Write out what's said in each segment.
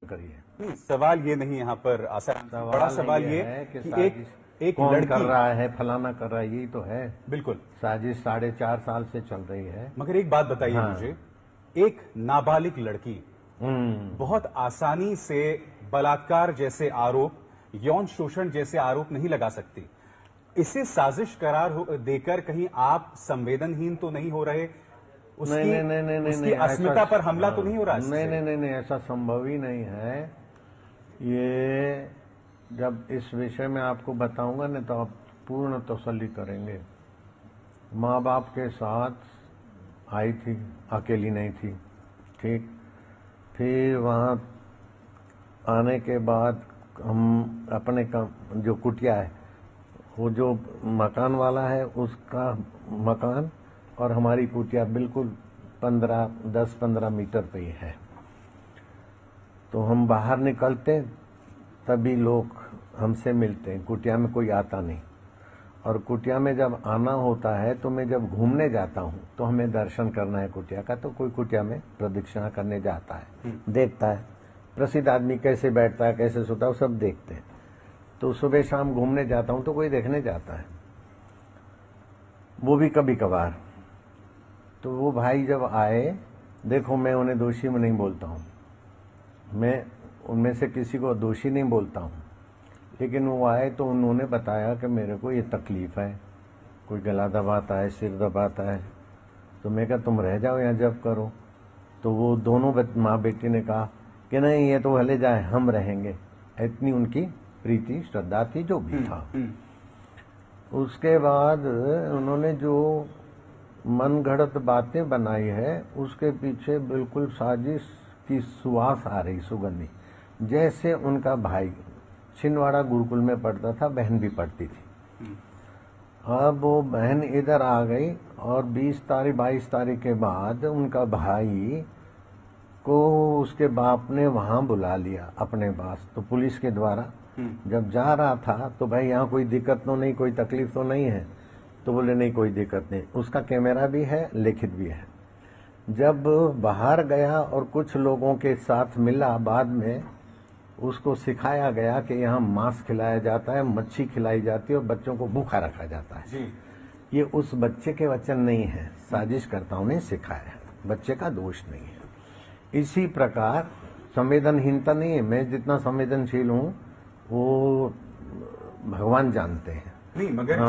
करिए। सवाल ये नहीं यहाँ पर आसान, बड़ा सवाल ये है कि एक कौन लड़की कर रहा है, फलाना कर रहा है, यही तो है। बिल्कुल साजिश 4.5 साल से चल रही है। मगर एक बात बताइए मुझे, एक नाबालिग लड़की बहुत आसानी से बलात्कार जैसे आरोप, यौन शोषण जैसे आरोप नहीं लगा सकती। इसे साजिश करार देकर कहीं आप संवेदनहीन तो नहीं हो रहे? उसकी अस्मिता पर हमला तो नहीं हो रहा? नहीं, ऐसा संभव ही नहीं है। ये जब इस विषय में आपको बताऊंगा ना तो आप पूर्ण तसल्ली करेंगे। माँ बाप के साथ आई थी, अकेली नहीं थी, ठीक। फिर वहाँ आने के बाद हम अपने जो कुटिया है, वो जो मकान वाला है उसका मकान और हमारी कुटिया बिल्कुल 10-15 मीटर पे ही है। तो हम बाहर निकलते तभी लोग हमसे मिलते हैं, कुटिया में कोई आता नहीं। और कुटिया में जब आना होता है तो मैं जब घूमने जाता हूँ तो हमें दर्शन करना है कुटिया का, तो कोई कुटिया में प्रदक्षिणा करने जाता है, देखता है प्रसिद्ध आदमी कैसे बैठता है, कैसे सोता है, वो सब देखते हैं। तो सुबह शाम घूमने जाता हूँ तो कोई देखने जाता है, वो भी कभी कभार। तो वो भाई जब आए, देखो मैं उन्हें दोषी में नहीं बोलता हूँ, मैं उनमें से किसी को दोषी नहीं बोलता हूँ, लेकिन वो आए तो उन्होंने बताया कि मेरे को ये तकलीफ है, कोई गला दबाता है, सिर दबाता है। तो मैं कहा तुम रह जाओ यहाँ जब करो। तो वो दोनों माँ बेटी ने कहा कि नहीं ये तो भले जाए, हम रहेंगे। इतनी उनकी प्रीति श्रद्धा थी, जो भी था। उसके बाद उन्होंने जो मन घड़त बातें बनाई है, उसके पीछे बिल्कुल साजिश की सुवास आ रही, सुगंधी। जैसे उनका भाई छिंदवाड़ा गुरुकुल में पढ़ता था, बहन भी पढ़ती थी। अब वो बहन इधर आ गई और 22 तारीख के बाद उनका भाई को उसके बाप ने वहां बुला लिया अपने पास। तो पुलिस के द्वारा जब जा रहा था तो भाई यहाँ कोई दिक्कत तो नहीं, कोई तकलीफ तो नहीं है? तो बोले नहीं कोई दिक्कत नहीं। उसका कैमरा भी है, लिखित भी है। जब बाहर गया और कुछ लोगों के साथ मिला, बाद में उसको सिखाया गया कि यहाँ मांस खिलाया जाता है, मच्छी खिलाई जाती है और बच्चों को भूखा रखा जाता है जी। ये उस बच्चे के वचन नहीं है, साजिशकर्ताओं ने सिखाया है, बच्चे का दोष नहीं है। इसी प्रकार संवेदनहीनता नहीं है, मैं जितना संवेदनशील हूँ वो भगवान जानते हैं। नहीं मगर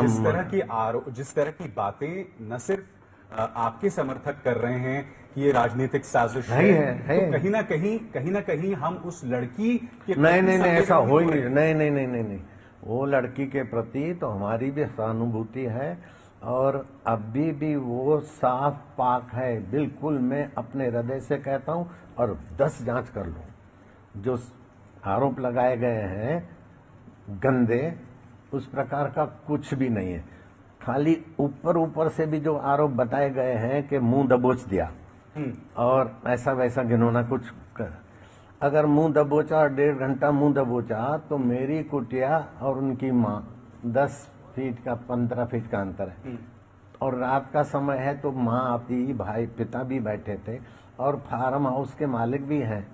जिस तरह की बातें न सिर्फ आपके समर्थक कर रहे हैं कि ये राजनीतिक साजिश है। तो कहीं ना कहीं हम उस लड़की के नहीं ऐसा हो ही नहीं। वो लड़की के प्रति तो हमारी भी सहानुभूति है और अभी भी वो साफ पाक है बिल्कुल। मैं अपने हृदय से कहता हूँ और 10 जांच कर लूं, जो आरोप लगाए गए हैं गंदे, उस प्रकार का कुछ भी नहीं है। खाली ऊपर से भी जो आरोप बताए गए हैं कि मुंह दबोच दिया और ऐसा वैसा घिनौना कुछ कर। अगर मुंह दबोचा और 1.5 घंटा मुंह दबोचा तो मेरी कुटिया और उनकी माँ 10 फीट का 15 फीट का अंतर है। और रात का समय है तो माँ आती, भाई पिता भी बैठे थे और फार्म हाउस के मालिक भी हैं।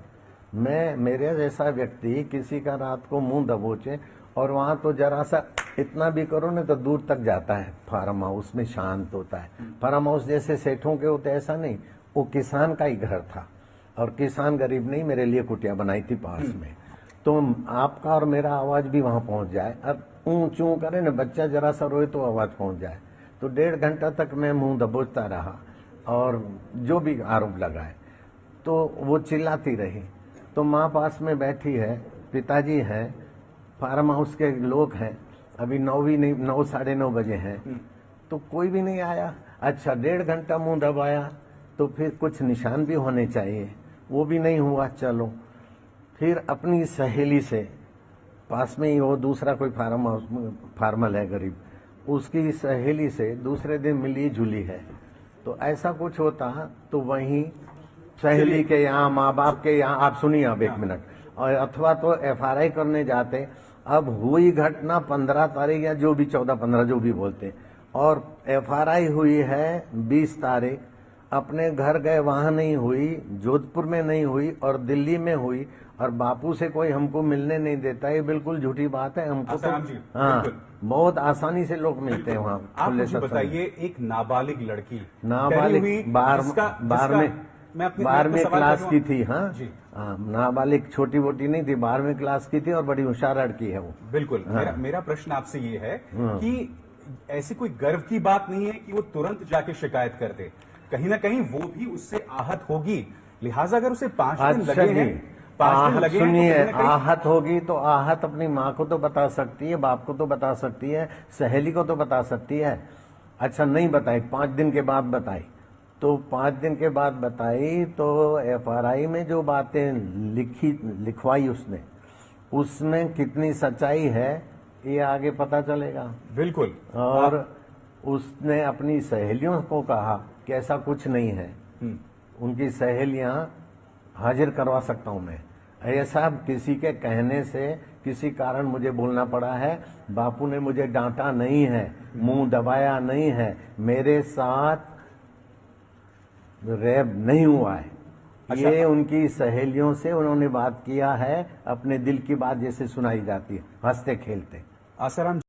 मेरे जैसा व्यक्ति किसी का रात को मुंह दबोचे और वहां तो जरा सा इतना भी करो ना तो दूर तक जाता है। फार्म हाउस में शांत होता है। फार्म हाउस जैसे सेठों के होते ऐसा नहीं, वो किसान का ही घर था और किसान गरीब नहीं, मेरे लिए कुटिया बनाई थी पास में। तो आपका और मेरा आवाज भी वहां पहुंच जाए। अब ऊंचू करे ना, बच्चा जरा सा रोए तो आवाज पहुंच जाए। तो 1.5 घंटा तक मैं मुंह दबोचता रहा और जो भी आरोप लगाए तो वो चिल्लाती रही। तो माँ पास में बैठी है, पिताजी हैं, फार्म हाउस के लोग हैं। अभी 9 भी नहीं, 9 साढ़े 9 बजे हैं तो कोई भी नहीं आया। अच्छा 1.5 घंटा मुंह दबाया तो फिर कुछ निशान भी होने चाहिए, वो भी नहीं हुआ। चलो फिर अपनी सहेली से, पास में ही वो दूसरा कोई फार्म हाउस फार्मल है गरीब, उसकी सहेली से दूसरे दिन मिली जुली है। तो ऐसा कुछ होता तो वहीं सहेली के यहाँ, माँ बाप के यहाँ, आप सुनिए अब 1 मिनट, और अथवा तो FRI करने जाते। अब हुई घटना 15 तारीख या जो भी 14-15 जो भी बोलते, और FRI हुई है 20 तारीख। अपने घर गए वहां नहीं हुई, जोधपुर में नहीं हुई और दिल्ली में हुई, और बापू से कोई हमको मिलने नहीं देता, ये बिल्कुल झूठी बात है। हमको तो आसाराम जी, हाँ, बिल्कुल। बहुत आसानी से लोग मिलते हैं वहाँ आप खुले मुझे सत्संग। बताइए, एक नाबालिग लड़की नाबालिग डरी हुई, मैं अपने 12वीं सवाल क्लास कर की दूं? थी। हाँ जी, हाँ, नाबालिग छोटी मोटी नहीं थी, 12वीं क्लास की थी और बड़ी होशियार लड़की है वो। बिल्कुल। मेरा प्रश्न आपसे ये है कि ऐसी कोई गर्व की बात नहीं है कि वो तुरंत जाके शिकायत कर दे। कहीं ना कहीं वो भी उससे आहत होगी, लिहाजा अगर उसे 5 दिन अच्छा लगे जी, हैं, 5 दिन लगे हैं, तो सुनिए, कहीं ना कहीं आहत होगी तो आहत अपनी माँ को तो बता सकती है, बाप को तो बता सकती है, सहेली को तो बता सकती है। अच्छा नहीं बताई, 5 दिन के बाद बताई, तो 5 दिन के बाद बताई तो FRI में जो बातें लिखवाई उसने, उसमें कितनी सच्चाई है ये आगे पता चलेगा। बिल्कुल। और उसने अपनी सहेलियों को कहा कि ऐसा कुछ नहीं है, उनकी सहेलियां हाजिर करवा सकता हूं मैं, ऐसा किसी के कहने से किसी कारण मुझे बोलना पड़ा है। बापू ने मुझे डांटा नहीं है, मुंह दबाया नहीं है, मेरे साथ रेप नहीं हुआ है। अच्छा, ये उनकी सहेलियों से उन्होंने बात किया है, अपने दिल की बात जैसे सुनाई जाती है हंसते खेलते। आसाराम